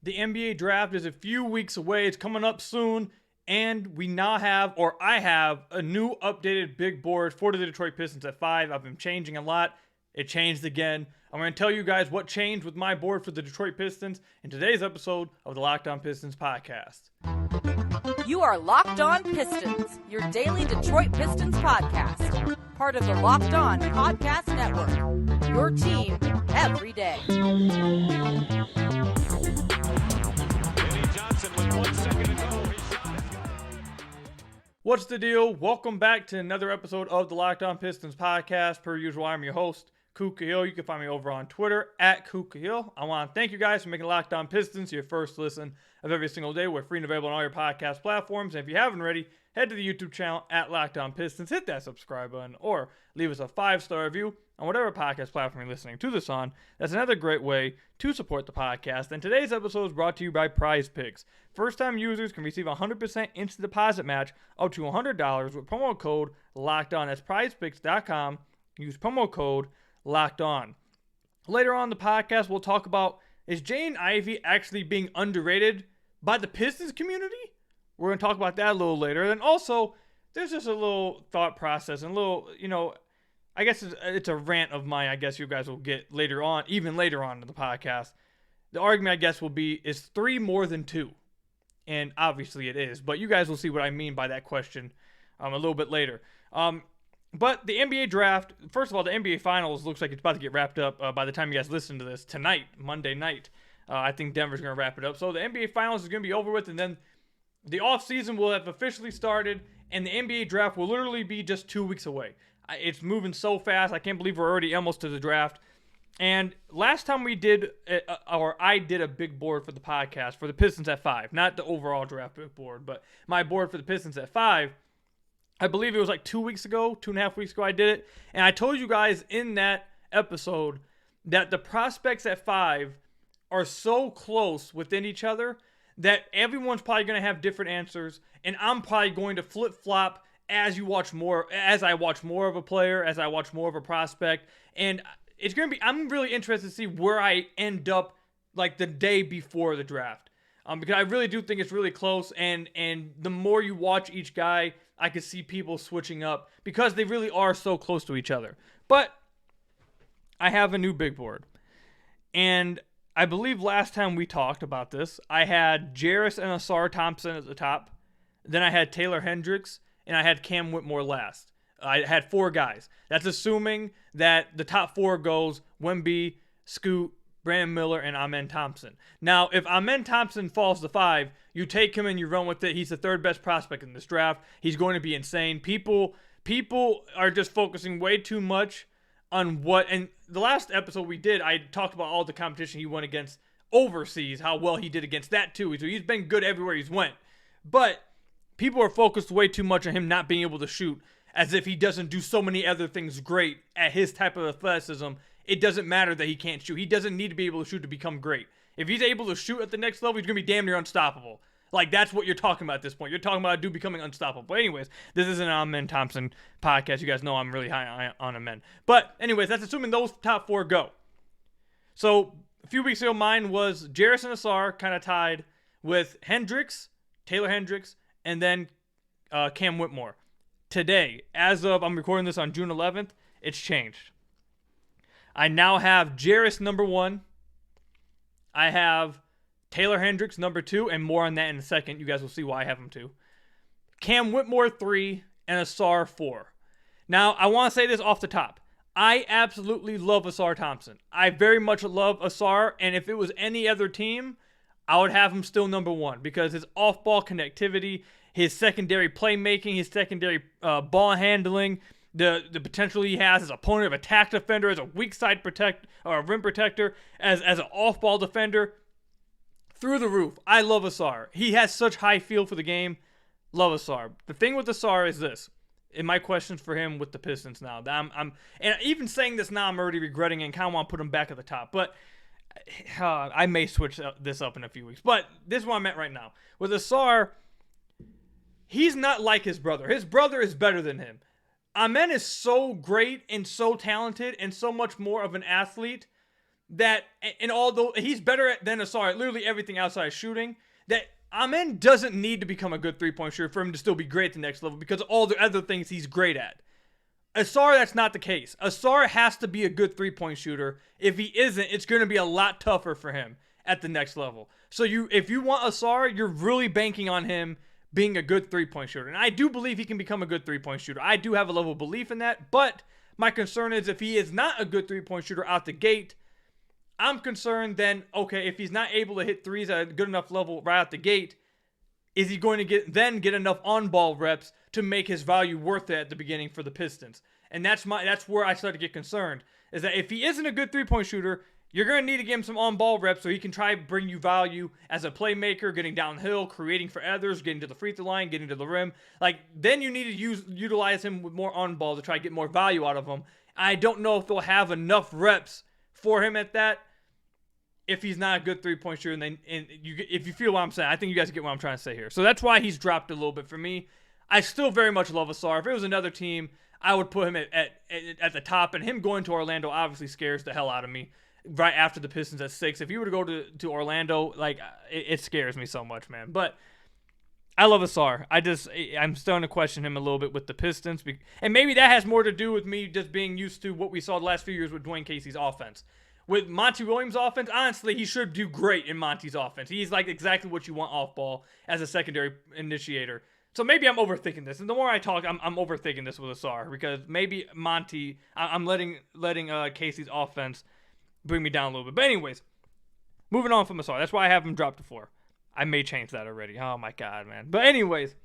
The NBA draft is a few weeks away. It's coming up soon. And we now have, or I have, a new updated big board for the Detroit Pistons at 5. I've been changing a lot. It changed again. I'm going to tell you guys what changed with my board for the Detroit Pistons in today's episode of the Locked On Pistons podcast. You are Locked On Pistons, your daily Detroit Pistons podcast. Part of the Locked On Podcast Network, your team every day. What's the deal? Welcome back to another episode of the Locked On Pistons podcast. Per usual, I'm your host, Kuka Hill. You can find me over on Twitter at Kuka Hill. I want to thank you guys for making Locked On Pistons your first listen of every single day. We're free and available on all your podcast platforms. And if you haven't already, head to the YouTube channel at Locked On Pistons. Hit that subscribe button or leave us a 5-star review on whatever podcast platform you're listening to this on. That's another great way to support the podcast. And today's episode is brought to you by PrizePicks. First-time users can receive a 100% instant deposit match up to $100 with promo code LOCKEDON. That's PrizePicks.com. Use promo code LOCKEDON. Later on in the podcast, we'll talk about, is Jaden Ivey actually being underrated by the Pistons community? We're going to talk about that a little later. And also, there's just a little thought process and a little, I guess it's a rant of mine, I guess you guys will get later on, even later on in the podcast. The argument, I guess, will be, is 3 more than 2? And obviously it is, but you guys will see what I mean by that question a little bit later. But the NBA draft, first of all, the NBA Finals looks like it's about to get wrapped up by the time you guys listen to this tonight, Monday night. I think Denver's going to wrap it up. So the NBA Finals is going to be over with, and then the offseason will have officially started, and the NBA draft will literally be just 2 weeks away. It's moving so fast. I can't believe we're already almost to the draft. And last time we did, I did a big board for the podcast for the Pistons at 5. Not the overall draft board, but my board for the Pistons at 5. I believe it was like 2 weeks ago, 2.5 weeks ago I did it. And I told you guys in that episode that the prospects at 5 are so close within each other that everyone's probably going to have different answers. And I'm probably going to flip-flop as I watch more of a player, as I watch more of a prospect. And it's going to be, I'm really interested to see where I end up like the day before the draft. Because I really do think it's really close. And the more you watch each guy, I can see people switching up because they really are so close to each other. But I have a new big board. And I believe last time we talked about this, I had Jarace and Ausar Thompson at the top. Then I had Taylor Hendricks, and I had Cam Whitmore last. I had 4 guys. That's assuming that the top 4 goes Wemby, Scoot, Brandon Miller, and Amen Thompson. Now, if Amen Thompson falls to 5, you take him and you run with it. He's the 3rd best prospect in this draft. He's going to be insane. People are just focusing way too much on what, and the last episode we did, I talked about all the competition he went against overseas, how well he did against that too. So he's been good everywhere he's went. But people are focused way too much on him not being able to shoot, as if he doesn't do so many other things great at his type of athleticism. It doesn't matter that he can't shoot. He doesn't need to be able to shoot to become great. If he's able to shoot at the next level, he's going to be damn near unstoppable. Like, that's what you're talking about at this point. You're talking about a dude becoming unstoppable. But anyways, this isn't an Amen Thompson podcast. You guys know I'm really high on Amen. But anyways, that's assuming those top 4 go. So a few weeks ago, mine was Jarace and Ausar kind of tied with Hendricks, Taylor Hendricks, and then Cam Whitmore. Today, as of, I'm recording this on June 11th, it's changed. I now have Jarace number 1. I have Taylor Hendricks number 2, and more on that in a second. You guys will see why I have him 2. Cam Whitmore 3, and Ausar 4. Now, I want to say this off the top. I absolutely love Ausar Thompson. I very much love Ausar, and if it was any other team, I would have him still number 1 because his off-ball connectivity, his secondary playmaking, his secondary ball handling, the potential he has as a point of attack defender, as a weak side rim protector, as an off-ball defender, through the roof. I love Ausar. He has such high feel for the game. Love Ausar. The thing with Ausar is this. In my questions for him with the Pistons now, and even saying this now, I'm already regretting it and kind of want to put him back at the top. But I may switch this up in a few weeks. But this is what I'm at right now. With Ausar, he's not like his brother. His brother is better than him. Amen is so great and so talented and so much more of an athlete that, and although he's better than Ausar at literally everything outside of shooting, that Amen doesn't need to become a good three-point shooter for him to still be great at the next level because of all the other things he's great at. Ausar, that's not the case. Ausar has to be a good three-point shooter. If he isn't, it's going to be a lot tougher for him at the next level. So if you want Ausar, you're really banking on him being a good three-point shooter. And I do believe he can become a good three-point shooter. I do have a level of belief in that. But my concern is if he is not a good three-point shooter out the gate, I'm concerned then, okay, if he's not able to hit threes at a good enough level right out the gate, is he going to get enough on-ball reps to make his value worth it at the beginning for the Pistons? And that's where I start to get concerned, is that if he isn't a good three-point shooter, you're going to need to give him some on-ball reps so he can try to bring you value as a playmaker, getting downhill, creating for others, getting to the free throw line, getting to the rim. Like, then you need to utilize him with more on-ball to try to get more value out of him. I don't know if they'll have enough reps for him at that if he's not a good three-point shooter. If you feel what I'm saying, I think you guys get what I'm trying to say here. So that's why he's dropped a little bit for me. I still very much love Ausar. If it was another team, I would put him at the top, and him going to Orlando obviously scares the hell out of me right after the Pistons at 6. If he were to go to Orlando, like, it scares me so much, man. But I love Ausar. I'm starting to question him a little bit with the Pistons. And maybe that has more to do with me just being used to what we saw the last few years with Dwayne Casey's offense. With Monty Williams' offense, honestly, he should do great in Monty's offense. He's like exactly what you want off ball as a secondary initiator. So maybe I'm overthinking this. And the more I talk, I'm overthinking this with Ausar because maybe Monty, I'm letting Casey's offense bring me down a little bit. But anyways, moving on from Ausar. That's why I have him drop to 4. I may change that already. Oh my God, man. But anyways,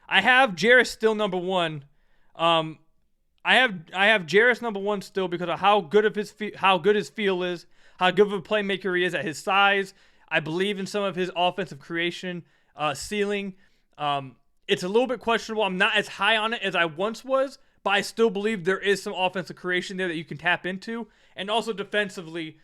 I have Jarace still number 1. I have Jarace number 1 still because of how good his feel is, how good of a playmaker he is at his size. I believe in some of his offensive creation ceiling. It's a little bit questionable. I'm not as high on it as I once was, but I still believe there is some offensive creation there that you can tap into. And also defensively,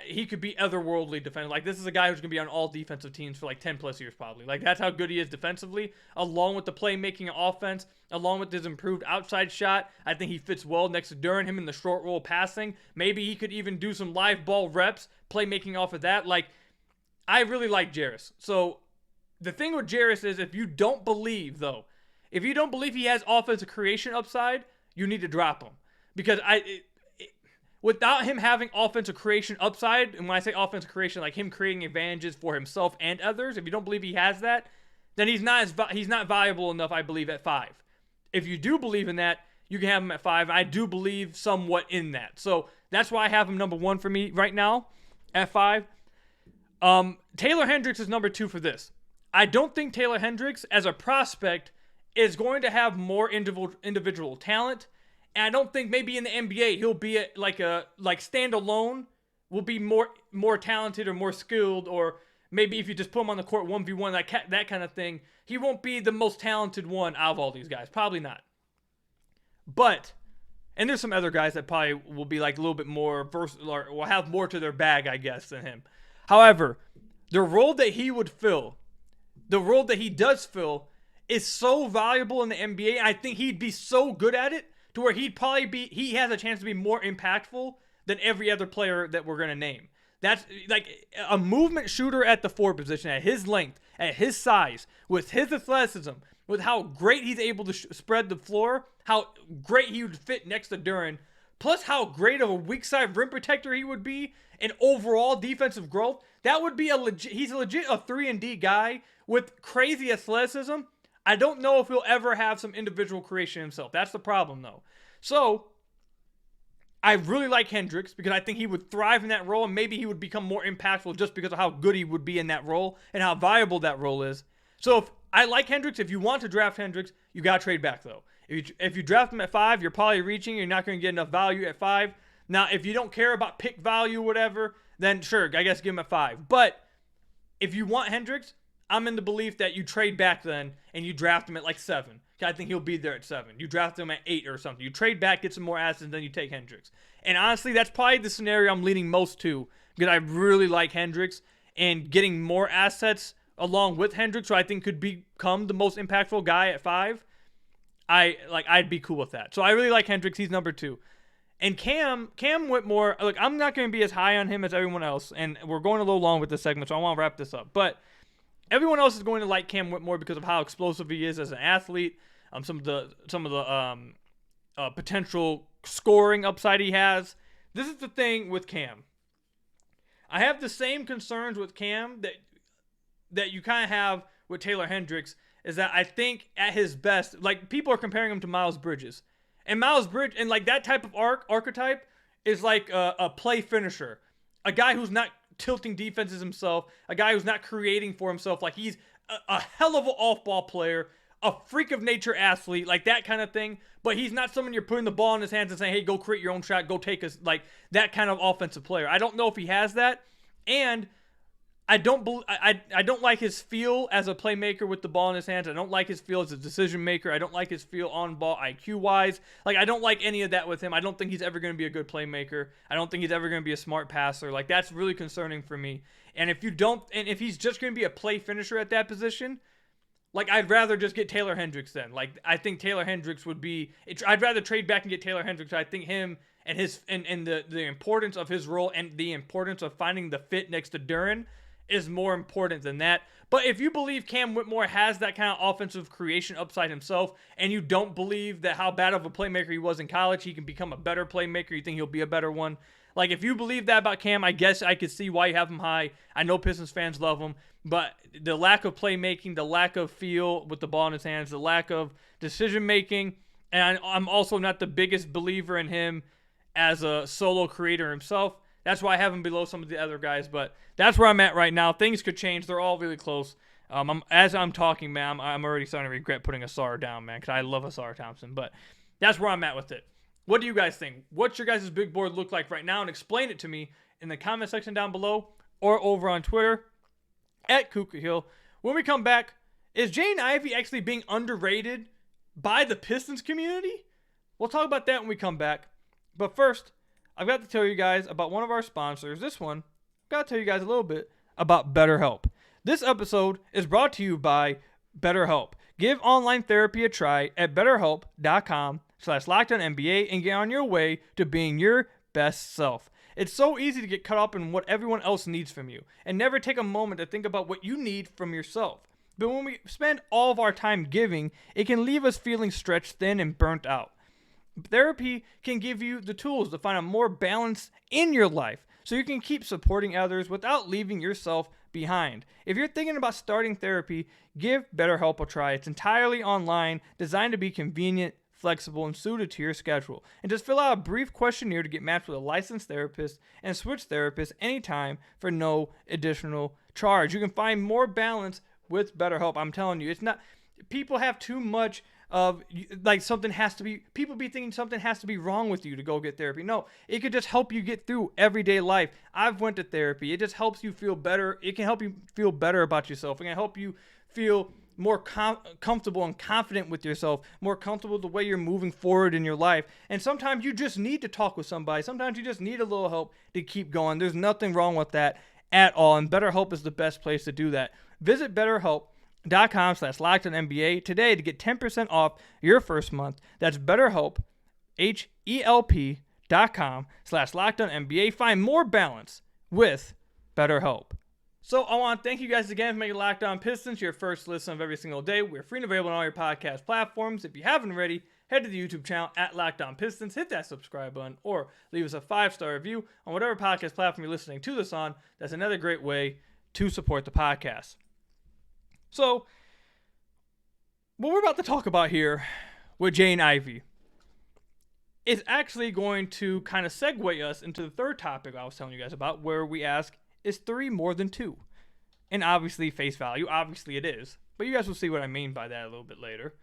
he could be otherworldly defensive. Like, this is a guy who's going to be on all defensive teams for like 10 plus years probably. Like, that's how good he is defensively, along with the playmaking offense, along with his improved outside shot. I think he fits well next to Duren, him in the short roll passing. Maybe he could even do some live ball reps, playmaking off of that. Like, I really like Jarace. So the thing with Jarace is if you don't believe he has offensive creation upside, you need to drop him. Because without him having offensive creation upside, and when I say offensive creation, like him creating advantages for himself and others, if you don't believe he has that, then he's not valuable enough, I believe, at 5. If you do believe in that, you can have him at 5. I do believe somewhat in that. So that's why I have him number 1 for me right now at 5. Taylor Hendricks is number 2 for this. I don't think Taylor Hendricks, as a prospect, is going to have more individual talent. And I don't think maybe in the NBA he'll be like standalone will be more talented or more skilled, or maybe if you just put him on the court 1v1, that kind of thing, he won't be the most talented one out of all these guys. Probably not. But, and there's some other guys that probably will be like a little bit more versatile or will have more to their bag, I guess, than him. However, the role that he would fill, the role that he does fill, is so valuable in the NBA. I think he'd be so good at it to where he has a chance to be more impactful than every other player that we're going to name. That's like a movement shooter at the 4 position, at his length, at his size, with his athleticism, with how great he's able to spread the floor, how great he would fit next to Duren, plus how great of a weak side rim protector he would be, and overall defensive growth. That would be he's legit a 3-and-D guy with crazy athleticism. I don't know if he'll ever have some individual creation himself. That's the problem, though. So, I really like Hendricks because I think he would thrive in that role, and maybe he would become more impactful just because of how good he would be in that role and how viable that role is. So, if I like Hendricks, if you want to draft Hendricks, you got to trade back, though. If you draft him at 5, you're probably reaching. You're not going to get enough value at 5. Now, if you don't care about pick value or whatever, then sure, I guess give him at 5. But if you want Hendricks, I'm in the belief that you trade back then and you draft him at like 7. I think he'll be there at 7. You draft him at 8 or something. You trade back, get some more assets, and then you take Hendricks. And honestly, that's probably the scenario I'm leaning most to because I really like Hendricks, and getting more assets along with Hendricks, who I think could become the most impactful guy at 5, I'd be cool with that. So I really like Hendricks. He's number 2. And Cam Whitmore, look, I'm not going to be as high on him as everyone else, and we're going a little long with this segment, so I want to wrap this up. But everyone else is going to like Cam Whitmore because of how explosive he is as an athlete, some of the potential scoring upside he has. This is the thing with Cam. I have the same concerns with Cam that you kind of have with Taylor Hendricks, is that I think at his best, like, people are comparing him to Miles Bridges. And Miles Bridges, and like that type of archetype is like a play finisher. A guy who's not tilting defenses himself, a guy who's not creating for himself. Like, he's a hell of an off-ball player, a freak of nature athlete, like that kind of thing. But he's not someone you're putting the ball in his hands and saying, hey, go create your own shot, go take us, like that kind of offensive player. I don't know if he has that. And I don't like his feel as a playmaker with the ball in his hands. I don't like his feel as a decision maker. I don't like his feel on ball IQ wise. Like, I don't like any of that with him. I don't think he's ever going to be a good playmaker. I don't think he's ever going to be a smart passer. Like, that's really concerning for me. And if he's just going to be a play finisher at that position, like, I'd rather just get Taylor Hendricks then. Like, I think Taylor Hendricks would be, I'd rather trade back and get Taylor Hendricks. I think him and his, and the importance of his role and the importance of finding the fit next to Duren is more important than that. But if you believe Cam Whitmore has that kind of offensive creation upside himself, and you don't believe that how bad of a playmaker he was in college, he can become a better playmaker, you think he'll be a better one. Like, if you believe that about Cam, I guess I could see why you have him high. I know Pistons fans love him, but the lack of playmaking, the lack of feel with the ball in his hands, the lack of decision making, and I'm also not the biggest believer in him as a solo creator himself. That's why I have him below some of the other guys, but that's where I'm at right now. Things could change. They're all really close. As I'm talking, man, I'm already starting to regret putting Ausar down, man, because I love Ausar Thompson. But that's where I'm at with it. What do you guys think? What's your guys' big board look like right now? And explain it to me in the comment section down below or over on Twitter at KukaHill. When we come back, is Jaden Ivey actually being underrated by the Pistons community? We'll talk about that when we come back. But first, I've got to tell you guys about one of our sponsors. This one, I've got to tell you guys a little bit about BetterHelp. This episode is brought to you by BetterHelp. Give online therapy a try at BetterHelp.com/LockedOnNBA and get on your way to being your best self. It's so easy to get caught up in what everyone else needs from you and never take a moment to think about what you need from yourself. But when we spend all of our time giving, it can leave us feeling stretched thin and burnt out. Therapy can give you the tools to find a more balance in your life so you can keep supporting others without leaving yourself behind. If you're thinking about starting therapy, give BetterHelp a try. It's entirely online, designed to be convenient, flexible, and suited to your schedule. And just fill out a brief questionnaire to get matched with a licensed therapist and switch therapists anytime for no additional charge. You can find more balance with BetterHelp. I'm telling you, it's not, people have too much of, like, something has to be, people be thinking something has to be wrong with you to go get therapy. No, it could just help you get through everyday life. I've went to therapy. It just helps you feel better. It can help you feel better about yourself. It can help you feel more comfortable and confident with yourself, more comfortable with the way you're moving forward in your life. And sometimes you just need to talk with somebody. Sometimes you just need a little help to keep going. There's nothing wrong with that at all. And BetterHelp is the best place to do that. Visit BetterHelp.com/LockedOnNBA today to get 10% off your first month. That's BetterHelp, HELP.com/LockedOnNBA. Find more balance with BetterHelp. So I want to thank you guys again for making Locked On Pistons your first listen of every single day. We're free and available on all your podcast platforms. If you haven't already, head to the YouTube channel at Locked On Pistons, hit that subscribe button, or leave us a 5-star review on whatever podcast platform you're listening to this on. That's another great way to support the podcast. So, what we're about to talk about here with Jaden Ivey is actually going to kind of segue us into the third topic I was telling you guys about, where we ask, is 3 more than 2? And obviously, face value, obviously it is. But you guys will see what I mean by that a little bit later.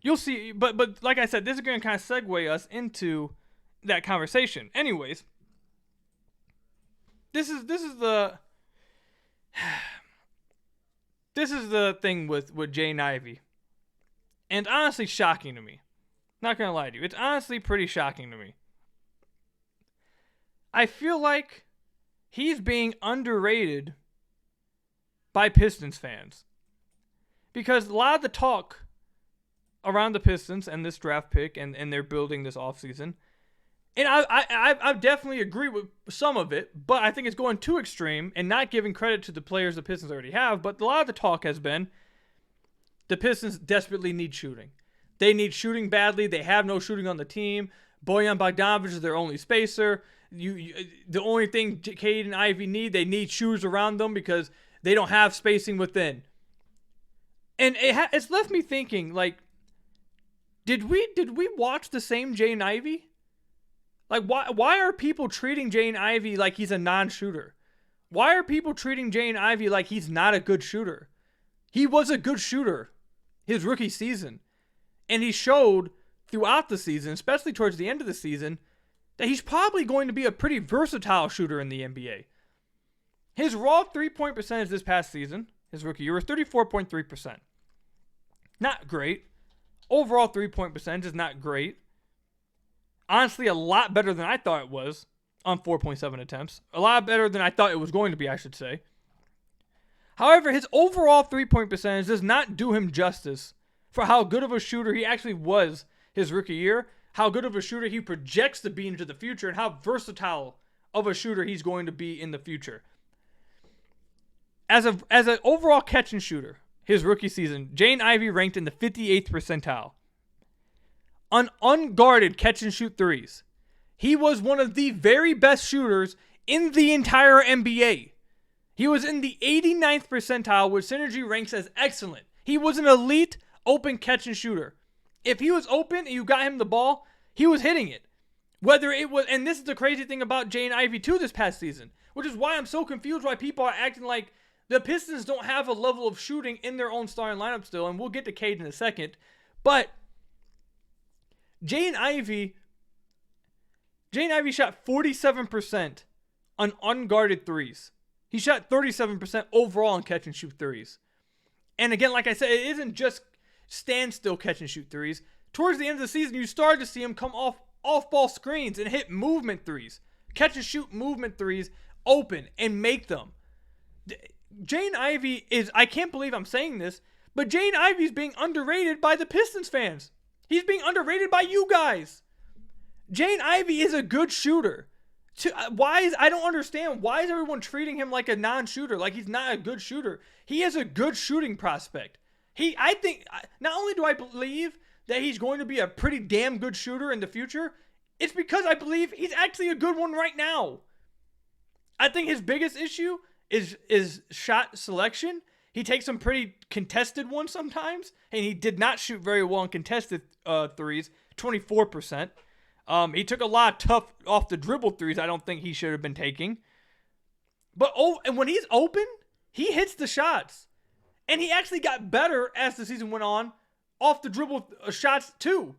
You'll see, but like I said, this is going to kind of segue us into that conversation. Anyways, this is the thing with Jaden Ivey. And it's honestly shocking to me. Not going to lie to you. It's honestly pretty shocking to me. I feel like he's being underrated by Pistons fans. Because a lot of the talk around the Pistons and this draft pick and they're building this offseason. And I definitely agree with some of it, but I think it's going too extreme and not giving credit to the players the Pistons already have. But a lot of the talk has been the Pistons desperately need shooting. They need shooting badly. They have no shooting on the team. Bojan Bogdanovic is their only spacer. The only thing Cade and Ivy need, they need shooters around them because they don't have spacing within. And it's left me thinking, like, did we watch the same Jaden Ivey? Like, why are people treating Jaden Ivey like he's a non-shooter? Why are people treating Jaden Ivey like he's not a good shooter? He was a good shooter his rookie season. And he showed throughout the season, especially towards the end of the season, that he's probably going to be a pretty versatile shooter in the NBA. His raw three-point percentage this past season, his rookie year, was 34.3%. Not great. Overall three-point percentage is not great. Honestly, a lot better than I thought it was on 4.7 attempts. A lot better than I thought it was going to be, I should say. However, his overall three-point percentage does not do him justice for how good of a shooter he actually was his rookie year, how good of a shooter he projects to be into the future, and how versatile of a shooter he's going to be in the future. As an overall catch and shooter, his rookie season, Jaden Ivey ranked in the 58th percentile. On unguarded catch and shoot threes, he was one of the very best shooters in the entire NBA. He was in the 89th percentile, which Synergy ranks as excellent. He was an elite open catch and shooter. If he was open and you got him the ball, he was hitting it. Whether it was, and this is the crazy thing about Jaden Ivey too this past season, which is why I'm so confused why people are acting like the Pistons don't have a level of shooting in their own starting lineup still, and we'll get to Cade in a second. But Jaden Ivey shot 47% on unguarded threes. He shot 37% overall on catch and shoot threes. And again, like I said, it isn't just standstill catch and shoot threes. Towards the end of the season, you started to see him come off ball screens and hit movement threes. Catch and shoot movement threes open and make them. Jaden Ivey is, I can't believe I'm saying this, but Jaden Ivey is being underrated by the Pistons fans. He's being underrated by you guys. Jaden Ivey is a good shooter. I don't understand. Why is everyone treating him like a non-shooter? Like he's not a good shooter. He is a good shooting prospect. I think, not only do I believe that he's going to be a pretty damn good shooter in the future, it's because I believe he's actually a good one right now. I think his biggest issue is shot selection. He takes some pretty contested ones sometimes, and he did not shoot very well in contested threes, 24%. He took a lot of tough off the dribble threes I don't think he should have been taking. But and when he's open, he hits the shots. And he actually got better as the season went on off the dribble shots too.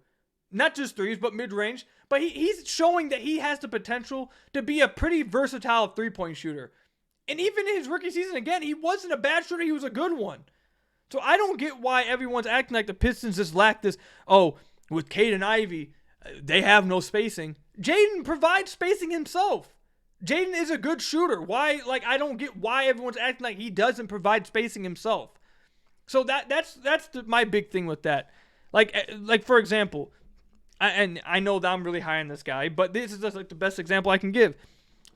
Not just threes, but mid-range. But he's showing that he has the potential to be a pretty versatile three-point shooter. And even in his rookie season, again, he wasn't a bad shooter. He was a good one. So I don't get why everyone's acting like the Pistons just lack this. Oh, with Cade and Ivey, they have no spacing. Jaden provides spacing himself. Jaden is a good shooter. Why? Like, I don't get why everyone's acting like he doesn't provide spacing himself. So that's my big thing with that. Like for example, I know that I'm really high on this guy, but this is just like the best example I can give.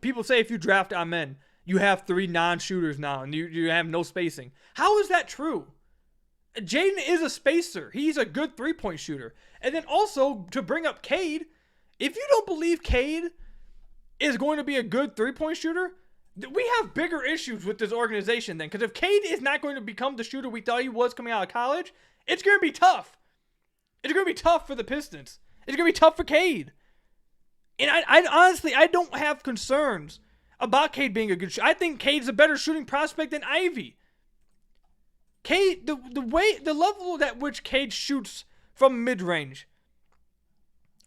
People say if you draft Amen, you have 3 non-shooters now, and you have no spacing. How is that true? Jaden is a spacer. He's a good three-point shooter. And then also, to bring up Cade, if you don't believe Cade is going to be a good three-point shooter, we have bigger issues with this organization then. Because if Cade is not going to become the shooter we thought he was coming out of college, it's going to be tough. It's going to be tough for the Pistons. It's going to be tough for Cade. And I honestly, I don't have concerns about Cade being a good shooter. I think Cade's a better shooting prospect than Ivy. Cade, the level at which Cade shoots from mid-range,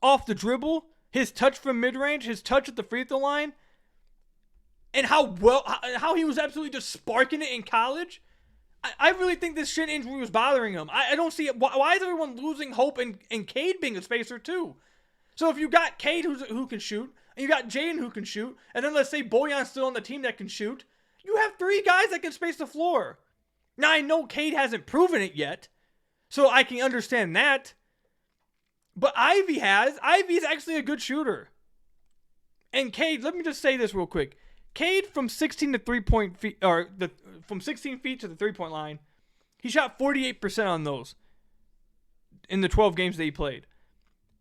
off the dribble, his touch from mid-range, his touch at the free throw line, and how he was absolutely just sparking it in college. I really think this shin injury was bothering him. I don't see it. Why is everyone losing hope in Cade being a spacer too? So if you got Cade who can shoot, and you got Jaden who can shoot, and then let's say Bojan's still on the team that can shoot, you have 3 guys that can space the floor. Now I know Cade hasn't proven it yet, So I can understand that. But Ivey's actually a good shooter. And Cade, let me just say this real quick. Cade from 16 to 3-point feet, from 16 feet to the 3-point line, he shot 48% on those in the 12 games that he played.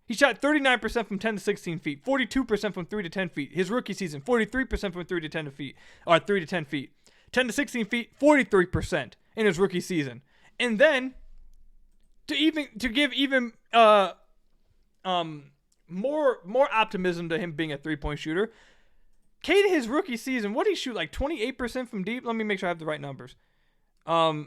He shot 39% from 10 to 16 feet, 42% from 3 to 10 feet. His rookie season, 43% from 3 to 10 feet, or 3 to 10 feet. 10 to 16 feet, 43% in his rookie season. And then to give even more optimism to him being a 3-point shooter, Cade, his rookie season, what did he shoot, like 28% from deep? Let me make sure I have the right numbers. That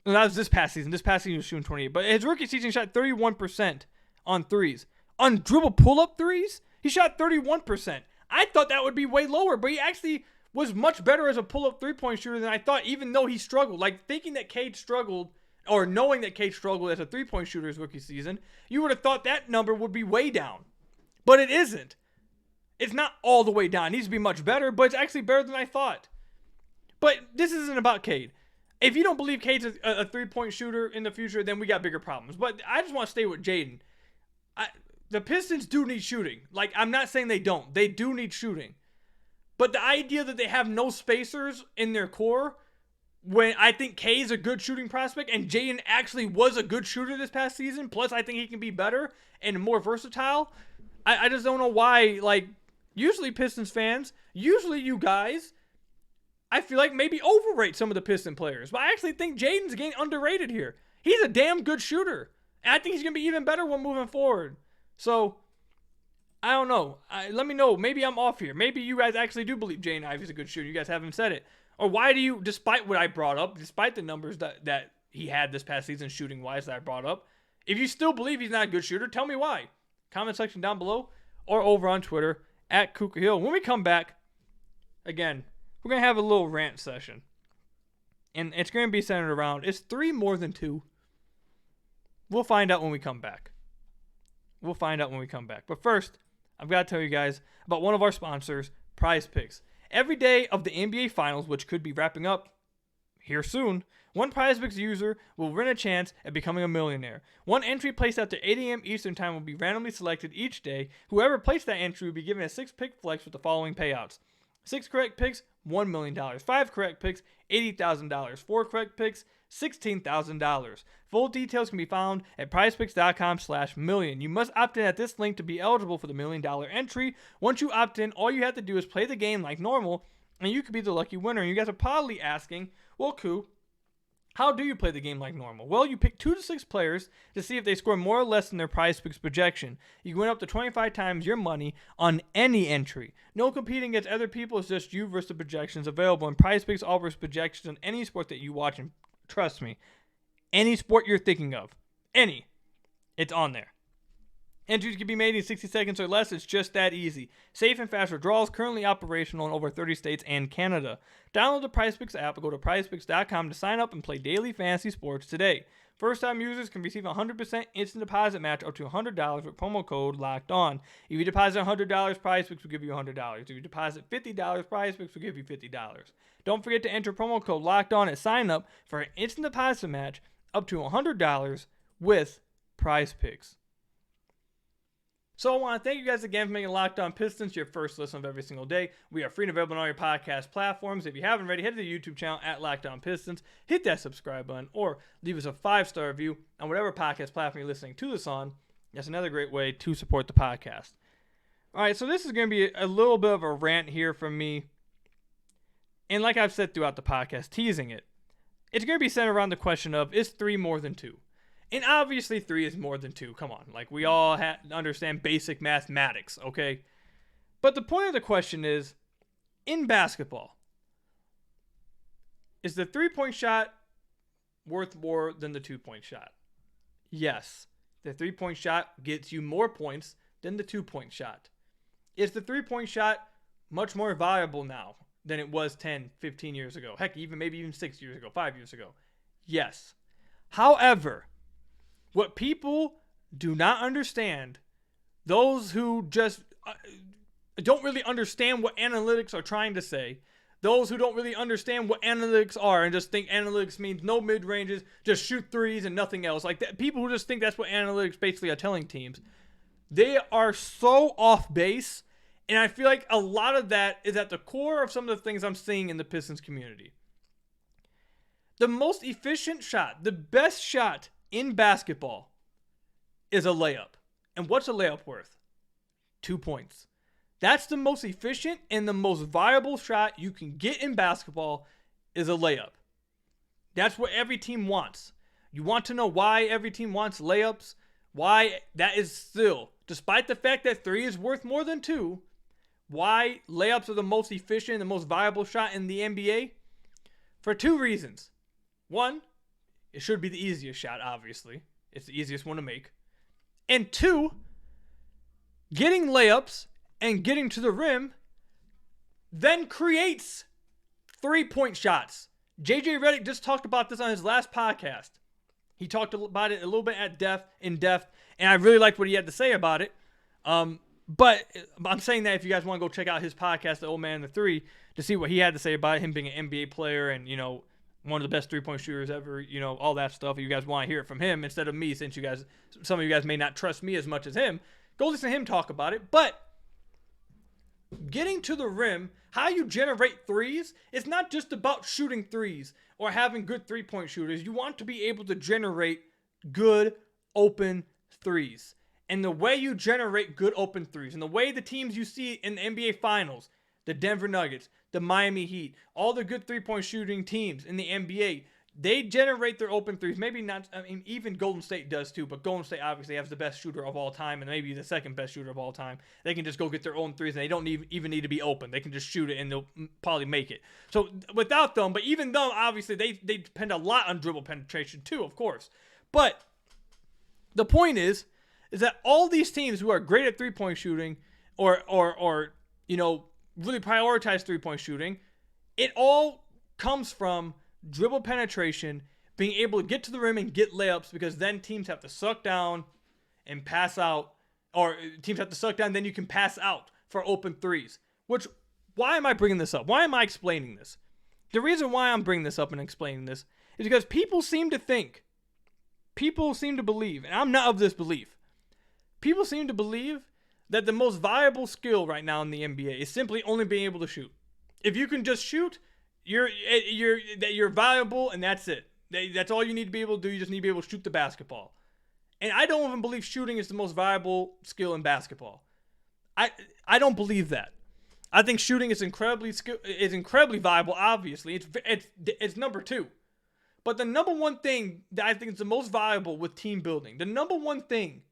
was this past season. This past season he was shooting 28. But his rookie season, he shot 31% on threes. On dribble pull-up threes, he shot 31%. I thought that would be way lower, but he actually was much better as a pull-up 3-point shooter than I thought, even though he struggled. Like, thinking that Cade struggled, or knowing that Cade struggled as a 3-point shooter his rookie season, you would have thought that number would be way down. But it isn't. It's not all the way down. It needs to be much better, but it's actually better than I thought. But this isn't about Cade. If you don't believe Cade's a 3-point shooter in the future, then we got bigger problems. But I just want to stay with Jaden. The Pistons do need shooting. Like, I'm not saying they don't. They do need shooting. But the idea that they have no spacers in their core, when I think Cade's a good shooting prospect, and Jaden actually was a good shooter this past season, plus I think he can be better and more versatile, I just don't know why. Like, usually Pistons fans, usually you guys, I feel like maybe overrate some of the Piston players. But I actually think Jaden's getting underrated here. He's a damn good shooter. And I think he's going to be even better when moving forward. So, I don't know. Let me know. Maybe I'm off here. Maybe you guys actually do believe Jaden Ivey's a good shooter. You guys haven't said it. Or why do you, despite what I brought up, despite the numbers that he had this past season shooting-wise that I brought up, if you still believe he's not a good shooter, tell me why. Comment section down below or over on Twitter at Kuka Hill. When we come back, again, we're going to have a little rant session. And it's going to be centered around, is 3 more than 2? We'll find out when we come back. But first, I've got to tell you guys about one of our sponsors, PrizePicks. Every day of the NBA Finals, which could be wrapping up here soon, one PrizePicks user will win a chance at becoming a millionaire. One entry placed after 8 a.m. Eastern Time will be randomly selected each day. Whoever placed that entry will be given a 6-pick flex with the following payouts. 6 correct picks, $1 million. 5 correct picks, $80,000. 4 correct picks, $16,000. Full details can be found at prizepicks.com/million. You must opt in at this link to be eligible for the $1 million entry. Once you opt in, all you have to do is play the game like normal, and you could be the lucky winner. And you guys are probably asking, well, Koo, how do you play the game like normal? Well, you pick 2 to 6 players to see if they score more or less than their PrizePicks projection. You can win up to 25 times your money on any entry. No competing against other people, it's just you versus the projections available. And PrizePicks offers projections on any sport that you watch, and trust me, any sport you're thinking of, it's on there. Entries can be made in 60 seconds or less. It's just that easy. Safe and fast withdrawals, currently operational in over 30 states and Canada. Download the PrizePicks app or go to prizepicks.com to sign up and play daily fantasy sports today. First-time users can receive a 100% instant deposit match up to $100 with promo code LOCKEDON. If you deposit $100, PrizePicks will give you $100. If you deposit $50, PrizePicks will give you $50. Don't forget to enter promo code LOCKEDON at sign-up for an instant deposit match up to $100 with PrizePicks. So I want to thank you guys again for making Locked On Pistons your first listen of every single day. We are free and available on all your podcast platforms. If you haven't already, head to the YouTube channel at Locked On Pistons. Hit that subscribe button or leave us a 5-star review on whatever podcast platform you're listening to this on. That's another great way to support the podcast. All right, so this is going to be a little bit of a rant here from me. And like I've said throughout the podcast, teasing it, it's going to be centered around the question of, is 3 more than 2? And obviously 3 is more than 2. Come on. Like, we all understand basic mathematics, okay? But the point of the question is, in basketball, is the 3-point shot worth more than the 2-point shot? Yes. The 3-point shot gets you more points than the 2-point shot. Is the 3-point shot much more valuable now than it was 10, 15 years ago? Heck, maybe even 6 years ago, 5 years ago. Yes. However, what people do not understand, those who just don't really understand what analytics are trying to say, those who don't really understand what analytics are and just think analytics means no mid-ranges, just shoot threes and nothing else. Like that, people who just think that's what analytics basically are telling teams. They are so off base, and I feel like a lot of that is at the core of some of the things I'm seeing in the Pistons community. The most efficient shot, the best shot in basketball is a layup. And what's a layup worth? 2 points. That's the most efficient and the most viable shot you can get in basketball is a layup. That's what every team wants. You want to know why every team wants layups? Why that is still, despite the fact that 3 is worth more than 2, why layups are the most efficient and the most viable shot in the NBA? For 2 reasons. 1, it should be the easiest shot, obviously. It's the easiest one to make. And 2, getting layups and getting to the rim then creates 3-point shots. JJ Redick just talked about this on his last podcast. He talked about it a little bit in depth, and I really liked what he had to say about it. But I'm saying that if you guys want to go check out his podcast, The Old Man and the Three, to see what he had to say about him being an NBA player and, you know, one of the best 3-point shooters ever, you know, all that stuff. If you guys want to hear it from him instead of me, since some of you guys may not trust me as much as him, go listen to him talk about it. But getting to the rim, how you generate threes, it's not just about shooting threes or having good 3-point shooters. You want to be able to generate good open threes. And the way you generate good open threes, and the way the teams you see in the NBA Finals, the Denver Nuggets, the Miami Heat, all the good 3-point shooting teams in the NBA, they generate their open threes. Maybe not, I mean, even Golden State does too, but Golden State obviously has the best shooter of all time and maybe the second best shooter of all time. They can just go get their own threes and they don't even need to be open. They can just shoot it and they'll probably make it. So without them, but even though obviously they depend a lot on dribble penetration too, of course. But the point is that all these teams who are great at 3-point shooting or you know, really prioritize 3-point shooting, it all comes from dribble penetration, being able to get to the rim and get layups, because then teams have to suck down and pass out, or teams have to suck down, then you can pass out for open threes. Which, why am I bringing this up? Why am I explaining this? The reason why I'm bringing this up and explaining this is because people seem to believe, and I'm not of this belief, people seem to believe that the most viable skill right now in the NBA is simply only being able to shoot. If you can just shoot, you're viable, and that's it. That's all you need to be able to do. You just need to be able to shoot the basketball. And I don't even believe shooting is the most viable skill in basketball. I don't believe that. I think shooting is incredibly viable. Obviously, it's number 2. But the number one thing that I think is the most viable with team building, the number one thing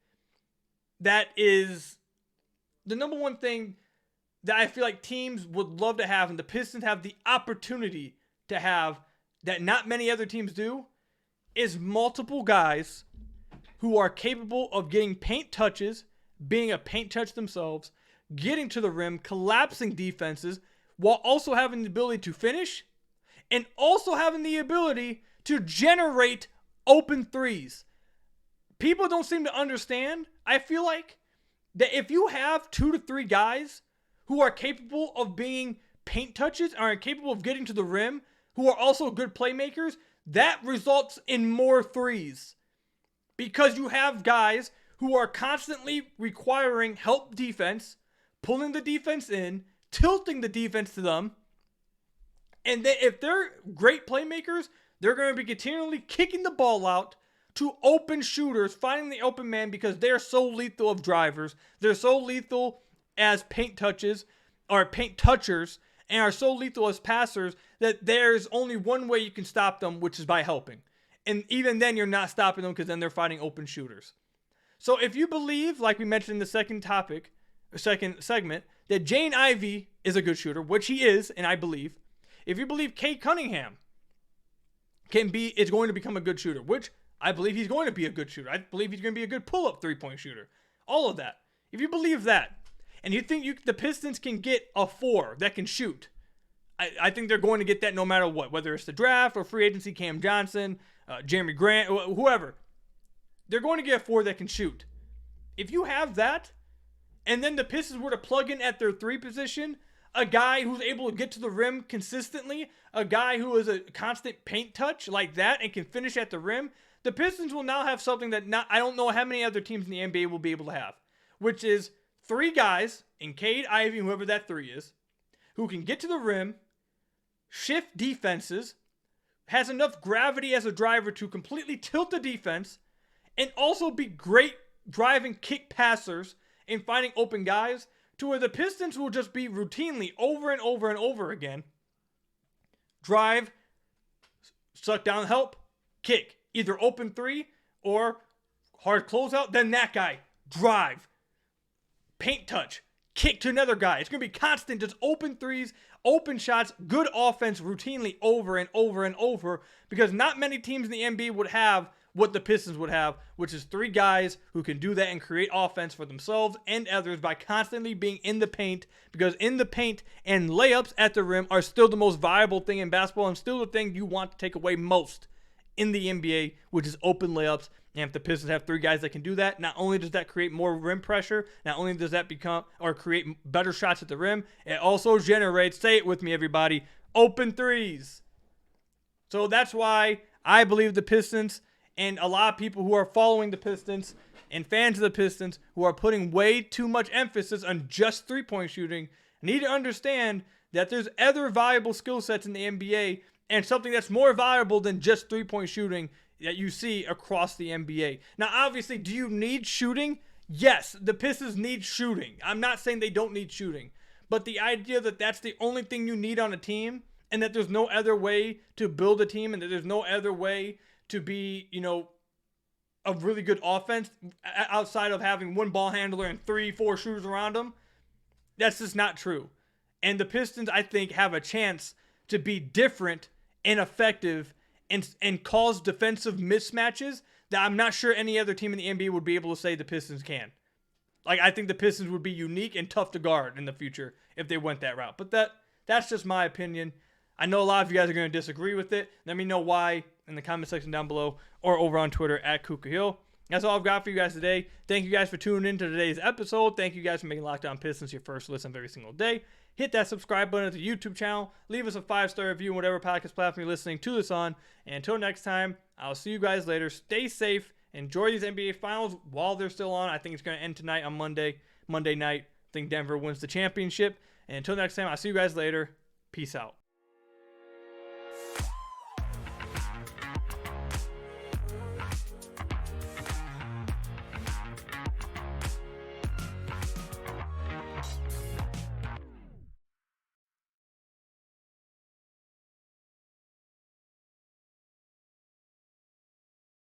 that I feel like teams would love to have, and the Pistons have the opportunity to have, that not many other teams do, is multiple guys who are capable of getting paint touches, being a paint touch themselves, getting to the rim, collapsing defenses, while also having the ability to finish, and also having the ability to generate open threes. People don't seem to understand, I feel like, that if you have 2 to 3 guys who are capable of being paint touches, are capable of getting to the rim, who are also good playmakers, that results in more threes. Because you have guys who are constantly requiring help defense, pulling the defense in, tilting the defense to them, and if they're great playmakers, they're going to be continually kicking the ball out to open shooters, finding the open man, because they're so lethal of drivers. They're so lethal as paint touches or paint touchers, and are so lethal as passers that there's only one way you can stop them, which is by helping. And even then, you're not stopping them, because then they're fighting open shooters. So if you believe, like we mentioned in the second segment, that Jaden Ivey is a good shooter, which he is, and I believe, if you believe Cade Cunningham is going to become a good shooter, which I believe he's going to be a good shooter. I believe he's going to be a good pull-up 3-point shooter. All of that. If you believe that, and you think the Pistons can get a 4 that can shoot, I think they're going to get that no matter what. Whether it's the draft or free agency, Cam Johnson, Jeremy Grant, whoever. They're going to get a 4 that can shoot. If you have that, and then the Pistons were to plug in at their 3 position a guy who's able to get to the rim consistently, a guy who is a constant paint touch like that and can finish at the rim, the Pistons will now have something that I don't know how many other teams in the NBA will be able to have, which is 3 guys, in Jaden Ivey, whoever that 3 is, who can get to the rim, shift defenses, has enough gravity as a driver to completely tilt the defense, and also be great driving kick passers and finding open guys, to where the Pistons will just be routinely over and over and over again. Drive, suck down, help, kick. Either open 3 or hard closeout, then that guy, drive, paint touch, kick to another guy. It's going to be constant, just open 3s, open shots, good offense routinely over and over and over, because not many teams in the NBA would have what the Pistons would have, which is 3 guys who can do that and create offense for themselves and others by constantly being in the paint, because in the paint and layups at the rim are still the most viable thing in basketball and still the thing you want to take away most in the NBA, which is open layups. And if the Pistons have 3 guys that can do that, not only does that create more rim pressure, not only does that create better shots at the rim, it also generates, say it with me everybody, open 3s. So that's why I believe the Pistons, and a lot of people who are following the Pistons and fans of the Pistons who are putting way too much emphasis on just 3-point shooting, need to understand that there's other valuable skill sets in the NBA and something that's more valuable than just 3-point shooting that you see across the NBA. Now, obviously, do you need shooting? Yes, the Pistons need shooting. I'm not saying they don't need shooting. But the idea that that's the only thing you need on a team and that there's no other way to build a team and that there's no other way to be, a really good offense outside of having 1 ball handler and 3-4 shooters around them, that's just not true. And the Pistons, I think, have a chance to be different and effective and cause defensive mismatches that I'm not sure any other team in the NBA would be able to say the Pistons can. I think the Pistons would be unique and tough to guard in the future if they went that route. But that's just my opinion. I know a lot of you guys are going to disagree with it. Let me know why in the comment section down below or over on Twitter at KukaHill. That's all I've got for you guys today. Thank you guys for tuning in to today's episode. Thank you guys for making Locked On Pistons your first listen every single day. Hit that subscribe button to the YouTube channel. Leave us a 5-star review on whatever podcast platform you're listening to this on. And until next time, I'll see you guys later. Stay safe. Enjoy these NBA Finals while they're still on. I think it's going to end tonight on Monday night. I think Denver wins the championship. And until next time, I'll see you guys later. Peace out.